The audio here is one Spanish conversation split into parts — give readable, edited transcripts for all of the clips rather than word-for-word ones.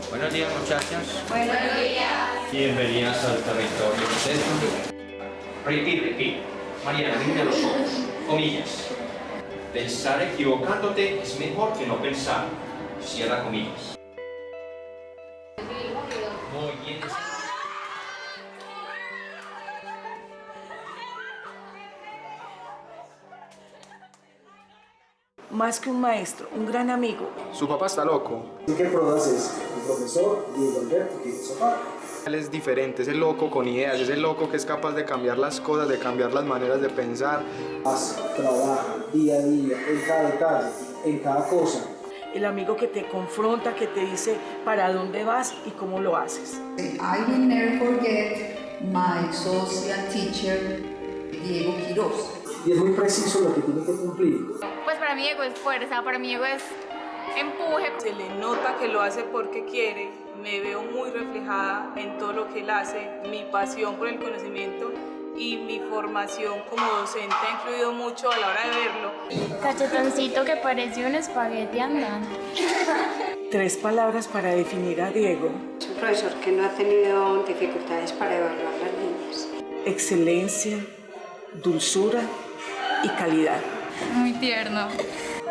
Buenos días, muchachas. Buenos días. Bienvenidas al territorio centro. Repite. Mariana, mira los ojos. Comillas. Pensar equivocándote es mejor que no pensar. Cierra comillas. Muy bien. Más que un maestro, un gran amigo. Su papá está loco. ¿Qué pruebas es el profesor Diego Alberto, que es su papá? Él es diferente, es el loco con ideas, es el loco que es capaz de cambiar las cosas, de cambiar las maneras de pensar. Trabaja día a día, en cada detalle, en cada cosa. El amigo que te confronta, que te dice para dónde vas y cómo lo haces. I will never forget my social teacher, Diego Quiroz. Y es muy preciso lo que tiene que cumplir. Pues para mí Diego es fuerza, para mí Diego es empuje. Se le nota que lo hace porque quiere. Me veo muy reflejada en todo lo que él hace. Mi pasión por el conocimiento y mi formación como docente ha influido mucho a la hora de verlo. Cachetoncito que parece un espagueti andando. 3 palabras para definir a Diego. Es un profesor que no ha tenido dificultades para evaluar a las niñas. Excelencia, dulzura y calidad. Muy tierno,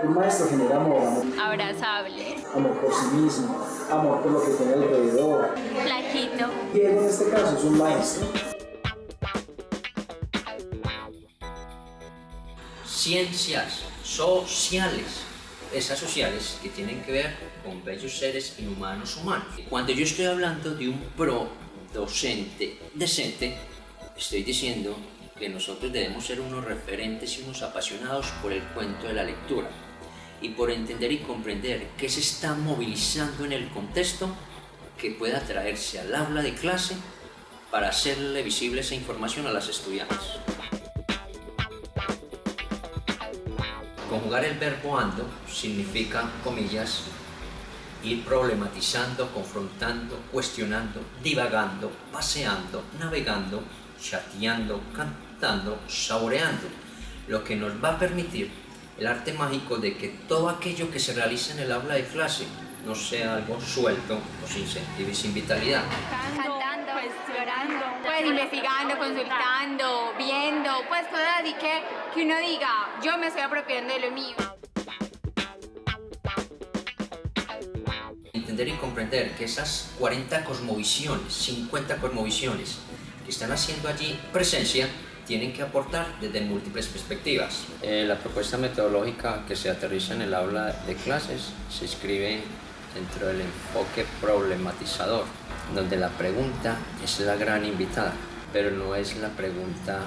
Un maestro genera amor abrazable, amor por sí mismo, amor por lo que tiene alrededor. flaquito. Diego en este caso es un maestro. Ciencias sociales. Esas sociales que tienen que ver con bellos seres inhumanos humanos. Cuando yo estoy hablando de un pro docente decente, estoy diciendo que nosotros debemos ser unos referentes y unos apasionados por el cuento de la lectura y por entender y comprender qué se está movilizando en el contexto que pueda traerse al aula de clase para hacerle visible esa información a las estudiantes. Conjugar el verbo ando significa, comillas, ir problematizando, confrontando, cuestionando, divagando, paseando, navegando, chateando, cantando, saboreando, lo que nos va a permitir el arte mágico de que todo aquello que se realiza en el aula de clase no sea algo suelto o sin sentido y sin vitalidad. Cantando, explorando, pues investigando, consultando, viendo, pues cosas así que uno diga, yo me estoy apropiando de lo mío. Entender y comprender que esas 40 cosmovisiones, 50 cosmovisiones que están haciendo allí presencia, tienen que aportar desde múltiples perspectivas. La propuesta metodológica que se aterriza en el aula de clases se inscribe dentro del enfoque problematizador, donde la pregunta es la gran invitada, pero no es la pregunta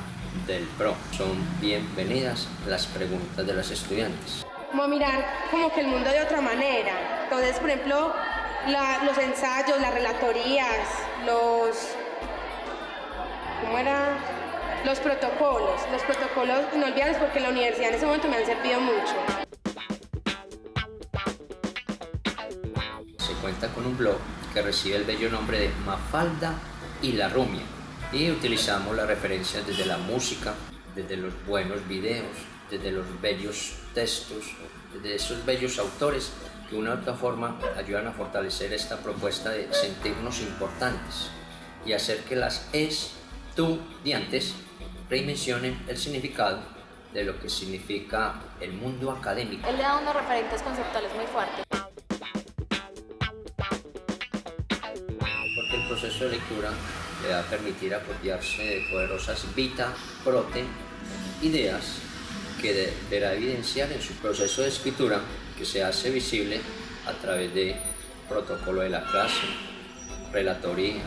del pro. Son bienvenidas las preguntas de las estudiantes. Como mirar como que el mundo de otra manera. Entonces, por ejemplo, los ensayos, las relatorías, los protocolos inolvidables, porque en la universidad en ese momento me han servido mucho. Se cuenta con un blog que recibe el bello nombre de Mafalda y la Rumia, y utilizamos las referencias desde la música, desde los buenos videos, desde los bellos textos, desde esos bellos autores que de una u otra forma ayudan a fortalecer esta propuesta de sentirnos importantes y hacer que las estudiantes redimensionen el significado de lo que significa el mundo académico. Él le da unos referentes conceptuales muy fuertes. Porque el proceso de lectura le va a permitir apropiarse de poderosas vita, prote, ideas que deberá evidenciar en su proceso de escritura, que se hace visible a través de protocolo de la clase, relatorías.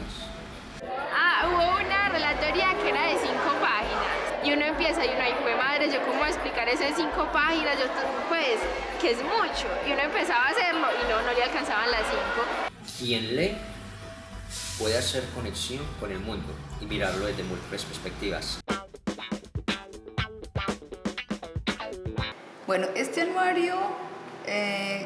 Hubo una relatoría que era de 5 páginas y uno empieza y uno, ay, fue madre, yo cómo voy a explicar eso en 5 páginas, yo pues, que es mucho, y uno empezaba a hacerlo y no le alcanzaban las 5. Quien lee puede hacer conexión con el mundo y mirarlo desde múltiples perspectivas. Bueno, este anuario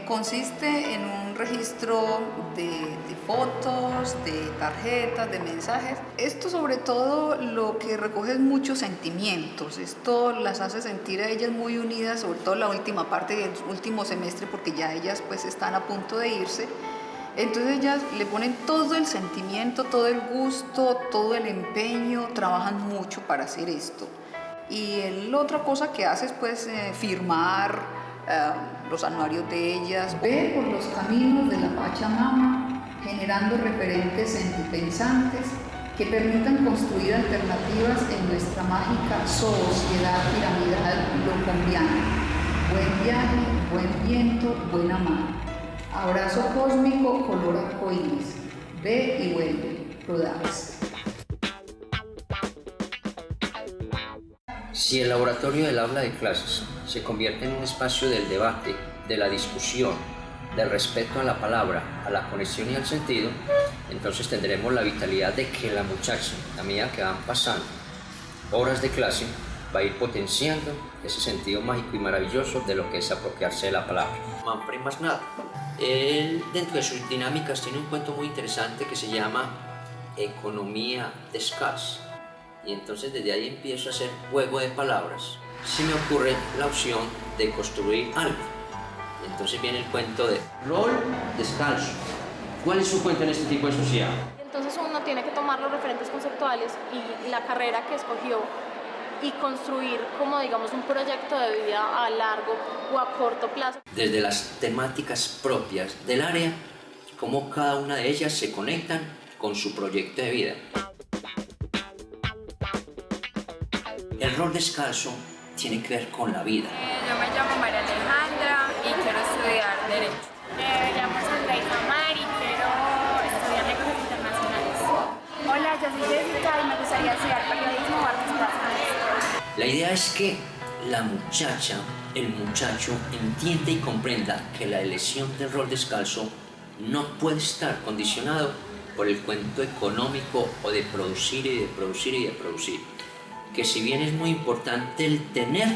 consiste en un registro de fotos, de tarjetas, de mensajes. Esto sobre todo lo que recoge es muchos sentimientos. Esto las hace sentir a ellas muy unidas, sobre todo la última parte del último semestre, porque ya ellas pues están a punto de irse. Entonces ellas le ponen todo el sentimiento, todo el gusto, todo el empeño, trabajan mucho para hacer esto. Y la otra cosa que hace es pues firmar los anuarios de ellas. Ve por los caminos de la Pachamama, generando referentes sentipensantes que permitan construir alternativas en nuestra mágica sociedad piramidal locombiana. Buen viaje, buen viento, buena mano. Abrazo cósmico, color arcoíris. Ve y vuelve. Rodax. Si el laboratorio del aula de clases se convierte en un espacio del debate, de la discusión, del respeto a la palabra, a la conexión y al sentido, entonces tendremos la vitalidad de que la muchacha, a medida que van pasando horas de clase, va a ir potenciando ese sentido mágico y maravilloso de lo que es apropiarse de la palabra. Manfred Masnad, él dentro de sus dinámicas tiene un cuento muy interesante que se llama Economía descalza. Y entonces desde ahí empiezo a hacer juego de palabras. Se me ocurre la opción de construir algo. Y entonces viene el cuento de rol descalzo. ¿Cuál es su cuento en este tipo de sociedad? Entonces uno tiene que tomar los referentes conceptuales y la carrera que escogió y construir como digamos un proyecto de vida a largo o a corto plazo. Desde las temáticas propias del área, cómo cada una de ellas se conectan con su proyecto de vida. El rol descalzo tiene que ver con la vida. Yo me llamo María Alejandra y quiero estudiar Derecho. Me llamo Sandra Isamar y quiero estudiar negocios internacionales. Hola, yo soy Jessica y me gustaría estudiar periodismo o artes plásticas. La idea es que la muchacha, el muchacho, entienda y comprenda que la elección del rol descalzo no puede estar condicionado por el cuento económico o de producir y de producir y de producir. Que si bien es muy importante el tener,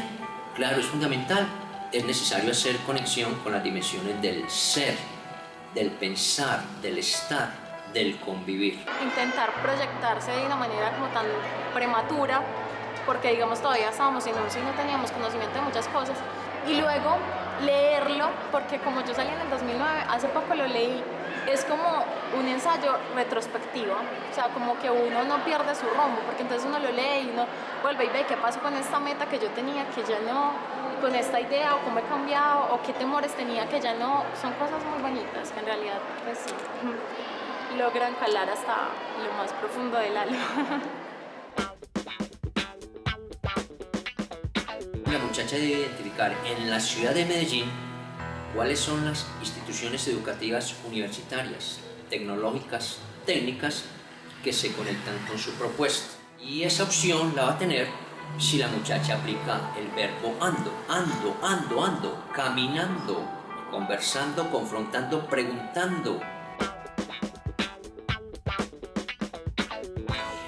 claro, es fundamental, es necesario hacer conexión con las dimensiones del ser, del pensar, del estar, del convivir. Intentar proyectarse de una manera como tan prematura, porque digamos todavía estábamos en UNCE y no teníamos conocimiento de muchas cosas, y luego leerlo, porque como yo salí en el 2009, hace poco lo leí, es como un ensayo retrospectivo, o sea, como que uno no pierde su rumbo, porque entonces uno lo lee y uno vuelve y ve qué pasó con esta meta que yo tenía, que ya no, con esta idea, o cómo he cambiado, o qué temores tenía que ya no, son cosas muy bonitas que en realidad pues sí, logran calar hasta lo más profundo del alma. La muchacha debe identificar en la ciudad de Medellín cuáles son las instituciones educativas universitarias, tecnológicas, técnicas que se conectan con su propuesta. Y esa opción la va a tener si la muchacha aplica el verbo ando, caminando, conversando, confrontando, preguntando.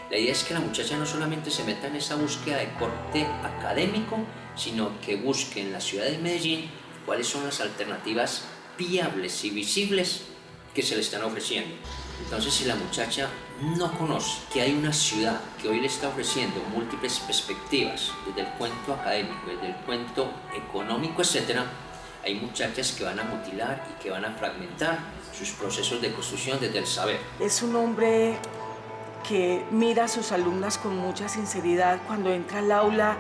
La idea es que la muchacha no solamente se meta en esa búsqueda de corte académico, sino que busque en la ciudad de Medellín cuáles son las alternativas viables y visibles que se le están ofreciendo. Entonces, si la muchacha no conoce que hay una ciudad que hoy le está ofreciendo múltiples perspectivas, desde el cuento académico, desde el cuento económico, etc., hay muchachas que van a mutilar y que van a fragmentar sus procesos de construcción desde el saber. Es un hombre que mira a sus alumnas con mucha sinceridad cuando entra al aula,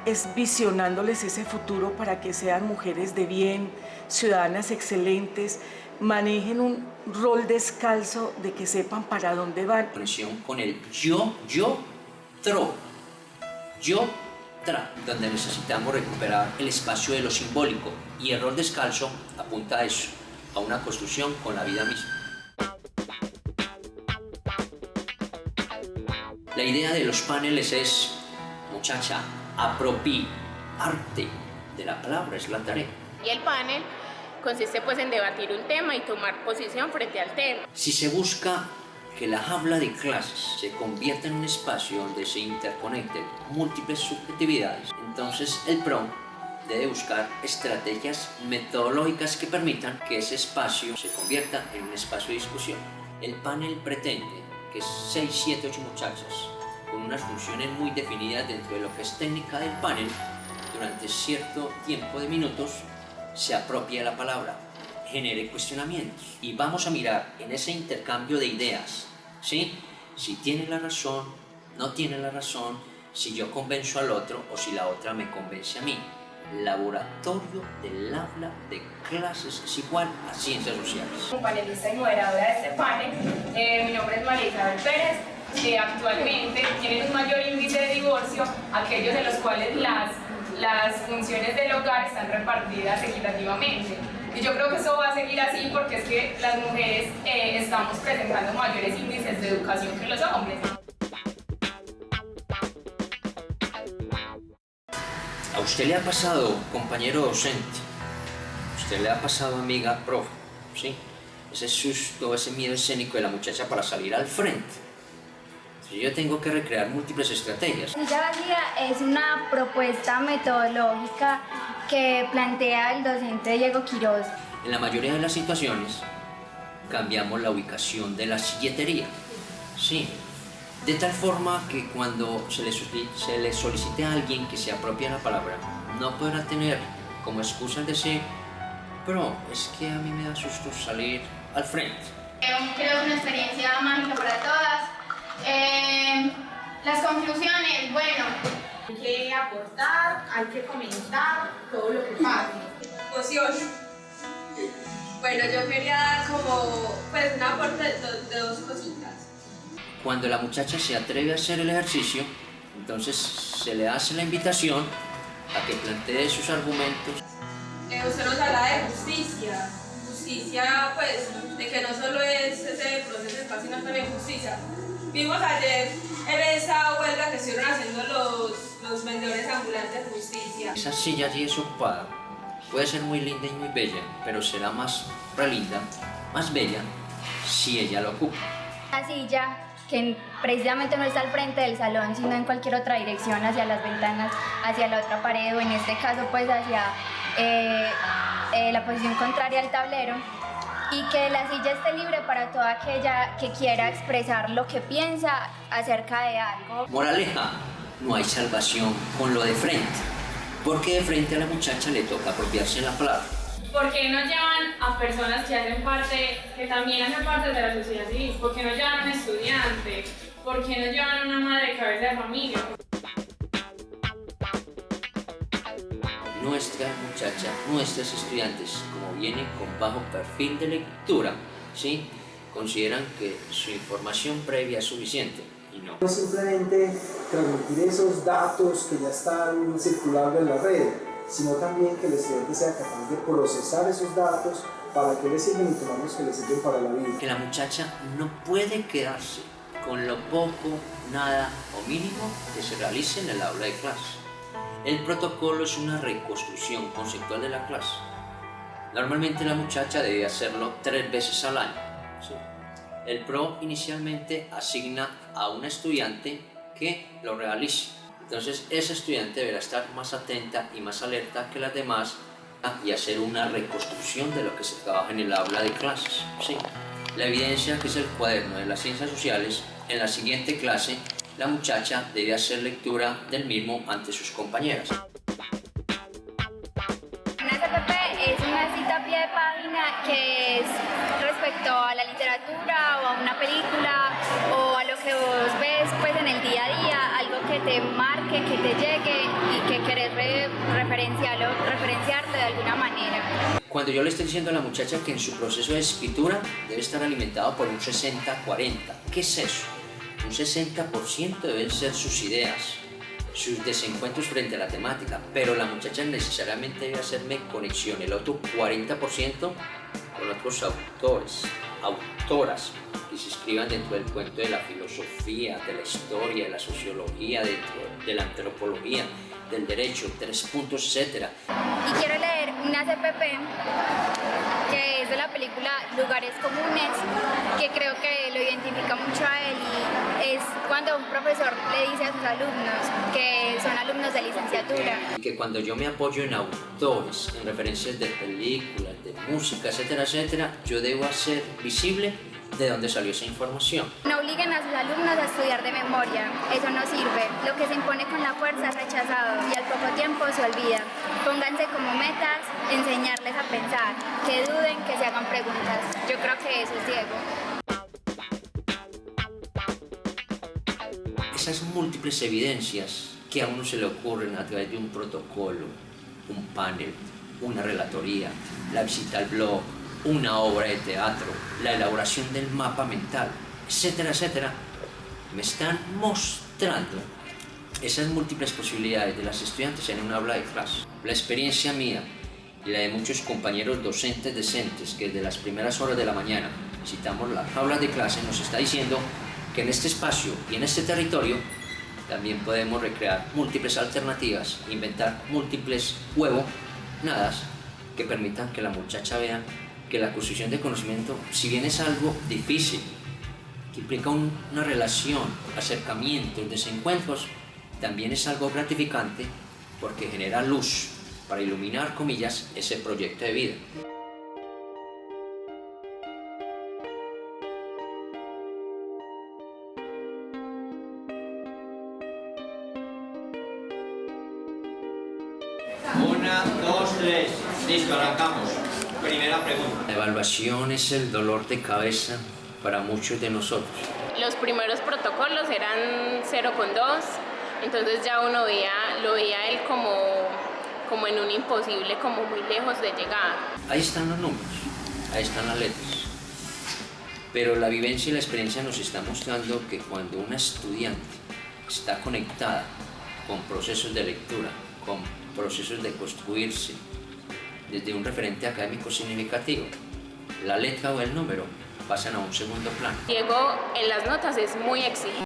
es visionándoles ese futuro para que sean mujeres de bien, ciudadanas excelentes, manejen un rol descalzo de que sepan para dónde van. Conexión con el yo, tro, tra, donde necesitamos recuperar el espacio de lo simbólico, y el rol descalzo apunta a eso, a una construcción con la vida misma. La idea de los paneles es, muchacha, apropiarte de la palabra, es la tarea. Y el panel consiste pues en debatir un tema y tomar posición frente al tema. Si se busca que la aula de clases se convierta en un espacio donde se interconecten múltiples subjetividades, entonces el PRO debe buscar estrategias metodológicas que permitan que ese espacio se convierta en un espacio de discusión. El panel pretende que 6, 7, 8 muchachas con unas funciones muy definidas dentro de lo que es técnica del panel, durante cierto tiempo de minutos se apropie la palabra, genere cuestionamientos. Y vamos a mirar en ese intercambio de ideas, ¿sí? Si tiene la razón, no tiene la razón, si yo convenzo al otro o si la otra me convence a mí. Laboratorio del aula de clases es igual a ciencias sociales. Como panelista y moderadora de este panel, mi nombre es María Isabel Pérez. Actualmente tienen un mayor índice de divorcio aquellos en los cuales las funciones del hogar están repartidas equitativamente. Y yo creo que eso va a seguir así porque es que las mujeres estamos presentando mayores índices de educación que los hombres. ¿A usted le ha pasado, compañero docente? ¿A usted le ha pasado, amiga, profe? ¿Sí? Ese susto, ese miedo escénico de la muchacha para salir al frente. Entonces yo tengo que recrear múltiples estrategias. Silla vacía es una propuesta metodológica que plantea el docente Diego Quiroz. En la mayoría de las situaciones cambiamos la ubicación de la silletería. Sí. De tal forma que cuando se le solicite a alguien que se apropie la palabra, no podrá tener como excusa decir, pero es que a mí me da susto salir al frente. Creo que es una experiencia mágica para todas. Las conclusiones, bueno, hay que aportar, hay que comentar todo lo que pase. Emoción. Bueno, yo quería dar como un aporte de dos cositas. Cuando la muchacha se atreve a hacer el ejercicio, entonces se le hace la invitación a que plantee sus argumentos. Usted nos habla de justicia. Justicia, pues, de que no solo es ese proceso de paz, sino también justicia. Vimos ayer en esa huelga que estuvieron haciendo los vendedores ambulantes de justicia. Esa silla allí desocupada puede ser muy linda y muy bella, pero será más linda, más bella, si ella la ocupa. La silla que precisamente no está al frente del salón, sino en cualquier otra dirección, hacia las ventanas, hacia la otra pared, o en este caso pues hacia la posición contraria al tablero, y que la silla esté libre para toda aquella que quiera expresar lo que piensa acerca de algo. Moraleja, no hay salvación con lo de frente, porque de frente a la muchacha le toca apropiarse la palabra. ¿Por qué no llevan a personas que también hacen parte de la sociedad civil? ¿Por qué no llevan a un estudiante? ¿Por qué no llevan a una madre cabeza de familia? Nuestra muchacha, nuestros estudiantes, como vienen con bajo perfil de lectura, ¿sí? Consideran que su información previa es suficiente y no. No simplemente transmitir esos datos que ya están circulando en la red, sino también que el estudiante sea capaz de procesar esos datos para que le sirven y tomamos que le sirven para la vida. Que la muchacha no puede quedarse con lo poco, nada o mínimo que se realice en el aula de clase. El protocolo es una reconstrucción conceptual de la clase. Normalmente la muchacha debe hacerlo 3 veces al año. ¿Sí? El PRO inicialmente asigna a un estudiante que lo realice. Entonces esa estudiante deberá estar más atenta y más alerta que las demás y hacer una reconstrucción de lo que se trabaja en el aula de clases. ¿Sí? La evidencia, que es el cuaderno de las ciencias sociales, en la siguiente clase la muchacha debe hacer lectura del mismo ante sus compañeras. Una CPP es una cita a pie de página que es respecto a la literatura o a una película o a lo que vos ves pues, en el día a día, algo que te marque, que te llegue y que querés referenciarlo de alguna manera. Cuando yo le estoy diciendo a la muchacha que en su proceso de escritura debe estar alimentado por un 60-40, ¿qué es eso? Un 60% deben ser sus ideas, sus desencuentros frente a la temática, pero la muchacha necesariamente debe hacerme conexión, el otro 40% con otros autores, autoras que se inscriban dentro del cuento de la filosofía, de la historia, de la sociología, dentro de la antropología, del derecho, 3 puntos, etc. Y quiero leer una CPP que es de la película Lugares Comunes, que creo que lo identifica mucho a él, y es cuando un profesor le dice a sus alumnos, que son alumnos de licenciatura, y que cuando yo me apoyo en autores, en referencias de películas, de música, etcétera, etcétera, yo debo hacer visible de dónde salió esa información. No obliguen a sus alumnos a estudiar de memoria, eso no sirve. Lo que se impone con la fuerza es rechazado y al poco tiempo se olvida. Pónganse como metas enseñarles a pensar, que duden, que se hagan preguntas. Yo creo que eso es Diego. Esas múltiples evidencias que a uno se le ocurren a través de un protocolo, un panel, una relatoría, la visita al blog, una obra de teatro, la elaboración del mapa mental, etcétera, etcétera, me están mostrando esas múltiples posibilidades de las estudiantes en un aula de clase. La experiencia mía y la de muchos compañeros docentes decentes que desde las primeras horas de la mañana visitamos las aulas de clase nos está diciendo que en este espacio y en este territorio también podemos recrear múltiples alternativas, inventar múltiples huevonadas que permitan que la muchacha vea que la construcción de conocimiento, si bien es algo difícil, que implica una relación, acercamientos, desencuentros, también es algo gratificante porque genera luz para iluminar, comillas, ese proyecto de vida. Una, dos, tres. Listo, arrancamos. Primera pregunta. La evaluación es el dolor de cabeza para muchos de nosotros. Los primeros protocolos eran 0,2, entonces ya uno lo veía él como en un imposible, como muy lejos de llegar. Ahí están los números, ahí están las letras. Pero la vivencia y la experiencia nos está mostrando que cuando una estudiante está conectada con procesos de lectura, con procesos de construirse desde un referente académico significativo, la letra o el número pasan a un segundo plano. Diego en las notas es muy exigente.